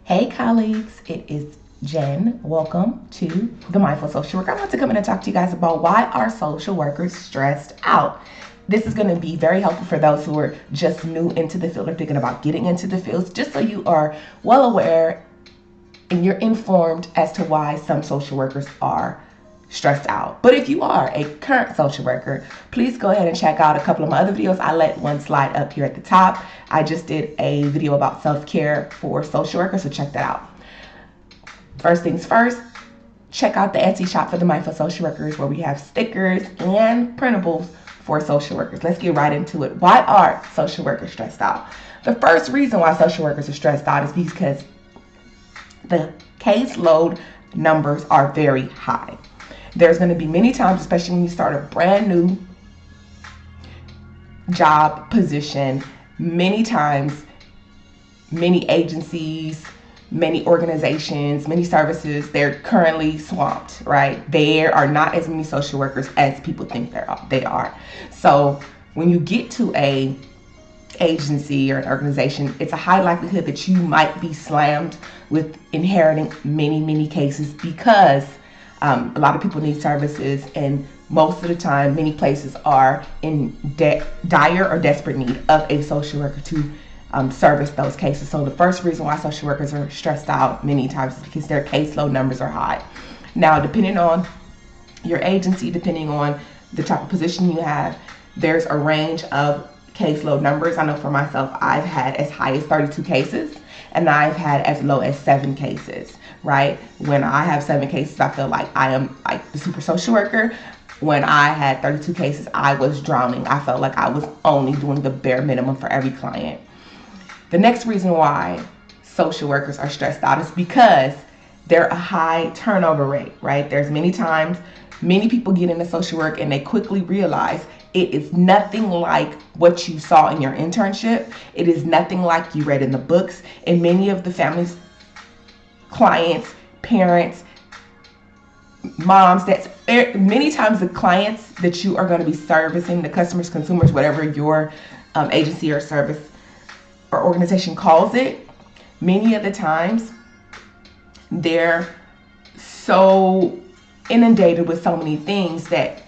Hey colleagues, it is Jen. Welcome to the Mindful Social Worker. I want to come in and talk to you guys about why are social workers stressed out. This is going to be very helpful for those who are just new into the field or thinking about getting into the field, just so you are well aware and you're informed as to why some social workers are stressed out. But if you are a current social worker, please go ahead and check out a couple of my other videos. I let one slide up here at the top. I just did a video about self-care for social workers, so check that out. First things first, check out the Etsy shop for the Mindful Social Workers, where we have stickers and printables for social workers. Let's get right into it. Why are social workers stressed out? The first reason why social workers are stressed out is because the caseload numbers are very high. There's going to be many times, especially when you start a brand new job position, many times, many agencies, many organizations, many services, they're currently swamped, right? There are not as many social workers as people think they are. So when you get to a agency or an organization, it's a high likelihood that you might be slammed with inheriting many cases, because a lot of people need services, and most of the time, many places are in dire or desperate need of a social worker to service those cases. So the first reason why social workers are stressed out many times is because their caseload numbers are high. Now, depending on your agency, depending on the type of position you have, there's a range of caseload numbers. I know for myself, I've had as high as 32 cases, and I've had as low as 7 cases, right? When I have 7 cases, I feel like I am like the super social worker. When I had 32 cases, I was drowning. I felt like I was only doing the bare minimum for every client. The next reason why social workers are stressed out is because they're a high turnover rate, right? There's many times, many people get into social work and they quickly realize it is nothing like what you saw in your internship. It is nothing like you read in the books. And many of the families, clients, parents, moms, many times the clients that you are going to be servicing, the customers, consumers, whatever your agency or service or organization calls it, many of the times they're so inundated with so many things that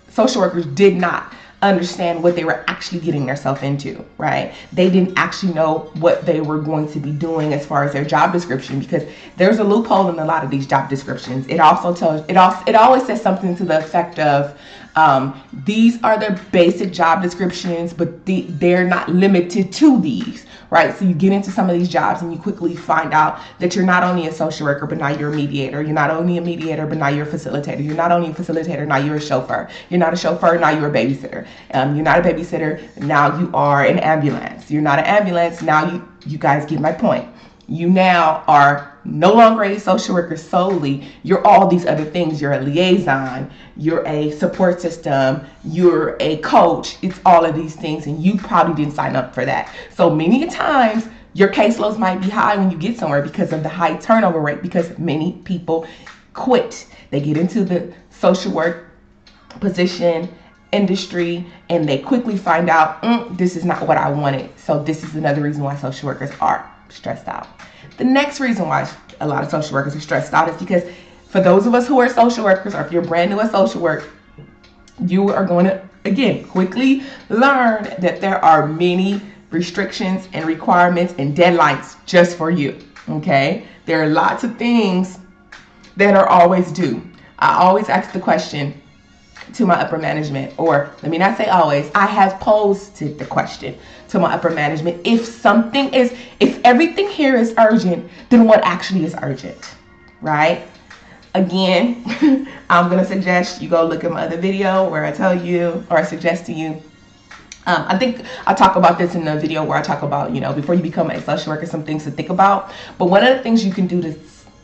social workers did not understand what they were actually getting themselves into, right? They didn't actually know what they were going to be doing as far as their job description, because there's a loophole in a lot of these job descriptions. It also tells, it always says something to the effect of, these are the basic job descriptions, but they're not limited to these, right? So you get into some of these jobs and you quickly find out that you're not only a social worker, but now you're a mediator. You're not only a mediator, but now you're a facilitator. You're not only a facilitator, now you're a chauffeur. You're not a chauffeur, now you're a babysitter. You're not a babysitter, now you are an ambulance. You're not an ambulance, now you guys get my point. You now are no longer a social worker solely. You're all these other things. You're a liaison, you're a support system, you're a coach. It's all of these things, and you probably didn't sign up for that. So many times your caseloads might be high when you get somewhere because of the high turnover rate, because many people quit. They get into the social work position, industry, and they quickly find out, this is not what I wanted. So this is another reason why social workers are stressed out. The next reason why a lot of social workers are stressed out is because for those of us who are social workers, or if you're brand new at social work, you are going to, again, quickly learn that there are many restrictions and requirements and deadlines just for you, okay? There are lots of things that are always due. I always ask the question to my upper management, or let me not say always, I have posed the question to my upper management. If everything here is urgent, then what actually is urgent, right? Again, I'm going to suggest you go look at my other video where I tell you, or I suggest to you, I think I talk about this in the video where I talk about, before you become a social worker, some things to think about. But one of the things you can do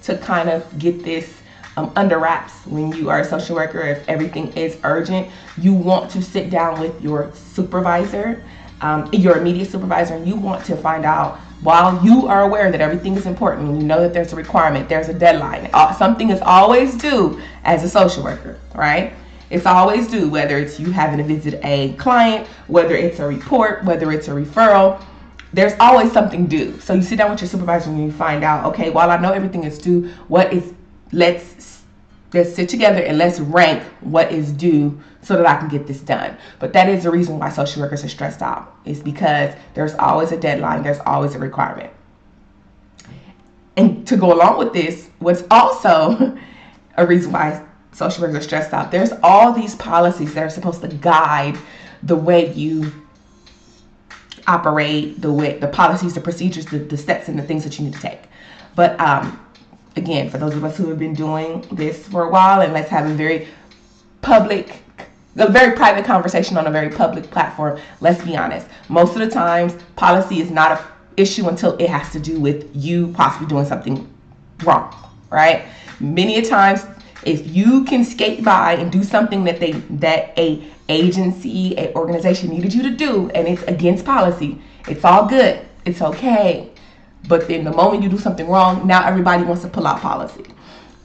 to kind of get this under wraps when you are a social worker, if everything is urgent, you want to sit down with your supervisor, your immediate supervisor, and you want to find out, while you are aware that everything is important, and you know that there's a requirement, there's a deadline, something is always due as a social worker, right? It's always due, whether it's you having to visit a client, whether it's a report, whether it's a referral. there's always something due. So you sit down with your supervisor and you find out, okay, while I know everything is due, let's sit together and let's rank what is due so that I can get this done. But that is the reason why social workers are stressed out. It's because there's always a deadline, there's always a requirement. And to go along with this, what's also a reason why social workers are stressed out, there's all these policies that are supposed to guide the way you operate, the policies, the procedures, the steps, and the things that you need to take. But again, for those of us who have been doing this for a while, and let's have a very private conversation on a very public platform, let's be honest. Most of the times, policy is not an issue until it has to do with you possibly doing something wrong, right? Many a times, if you can skate by and do something that a agency, a organization needed you to do, and it's against policy, it's all good. It's okay. But then the moment you do something wrong, now everybody wants to pull out policy.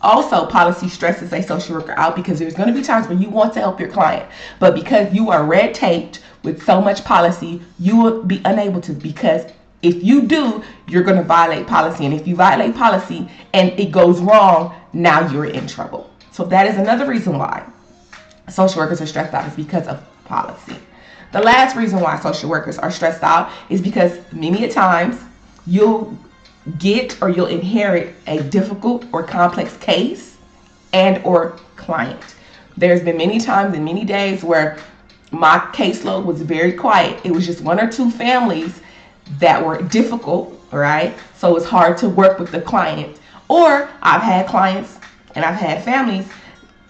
Also, policy stresses a social worker out because there's going to be times when you want to help your client, but because you are red taped with so much policy, you will be unable to, because if you do, you're going to violate policy. And if you violate policy and it goes wrong, now you're in trouble. So that is another reason why social workers are stressed out, is because of policy. The last reason why social workers are stressed out is because many a times you'll get or you'll inherit a difficult or complex case and or client. There's been many times and many days where my caseload was very quiet. It was just one or two families that were difficult, right? So it's hard to work with the client. Or I've had clients and I've had families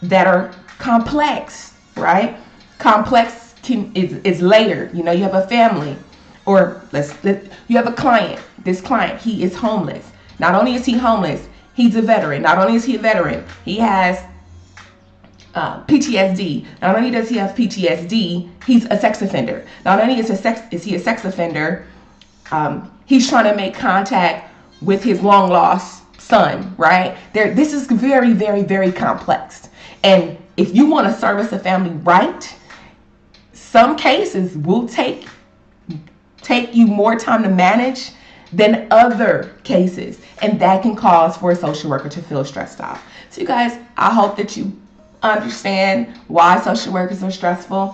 that are complex, right? Complex is layered. You know, you have a family, or you have a client. This client, he is homeless. Not only is he homeless, he's a veteran. Not only is he a veteran, he has PTSD. Not only does he have PTSD, he's a sex offender. Not only is he a sex offender, he's trying to make contact with his long lost son, right? This is very, very, very complex. And if you want to service a family right, some cases will take you more time to manage than other cases, and that can cause for a social worker to feel stressed out. So you guys, I hope that you understand why social workers are stressful.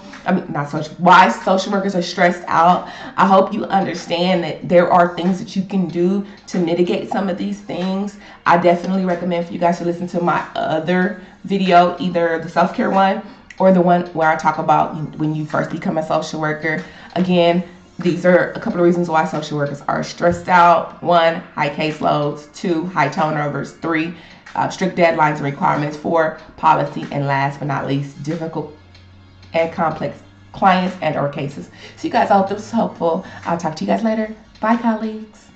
Why social workers are stressed out. I hope you understand that there are things that you can do to mitigate some of these things. I definitely recommend for you guys to listen to my other video, either the self-care one or the one where I talk about when you first become a social worker. Again, these are a couple of reasons why social workers are stressed out. 1, high caseloads. 2, high turnovers. 3, strict deadlines and requirements. 4, policy. And last but not least, difficult and complex clients and or cases. So you guys, I hope this was helpful. I'll talk to you guys later. Bye, colleagues.